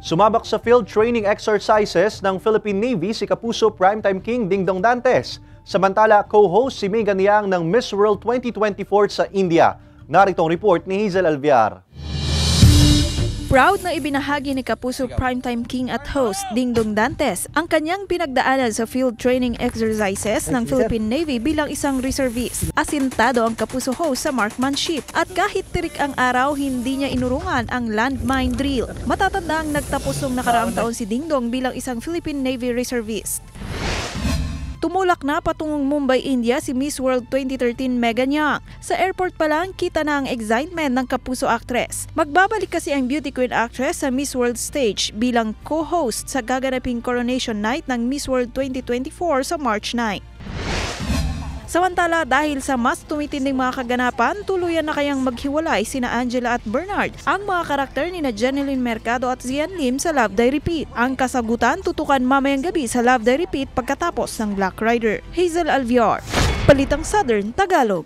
Sumabak sa field training exercises ng Philippine Navy si Kapuso Primetime King Dingdong Dantes. Samantala, co-host si Megan Yang ng Miss World 2024 sa India. Narito ang report ni Hazel Alviar. Proud na ibinahagi ni Kapuso Primetime King at host Dingdong Dantes ang kanyang pinagdaanan sa field training exercises ng Philippine Navy bilang isang reservist. Asintado ang Kapuso host sa marksmanship at kahit tirik ang araw, hindi niya inurungan ang landmine drill. Matatandang nagtapos ng nakaraang taon si Dingdong bilang isang Philippine Navy reservist. Tumulak na patungong Mumbai, India si Miss World 2013 Megan Yang. Sa airport pa lang, kita na ang excitement ng Kapuso actress. Magbabalik kasi ang beauty queen actress sa Miss World stage bilang co-host sa gaganaping coronation night ng Miss World 2024 sa March 9. Samantala, dahil sa mas tumitinding mga kaganapan, tuluyan na kayang maghiwalay sina Angela at Bernard, ang mga karakter ni Jeneline Mercado at Zian Lim sa Love Die Repeat. Ang kasagutan tutukan mamayang gabi sa Love Die Repeat pagkatapos ng Black Rider. Hazel Alviar, Balitang Southern Tagalog.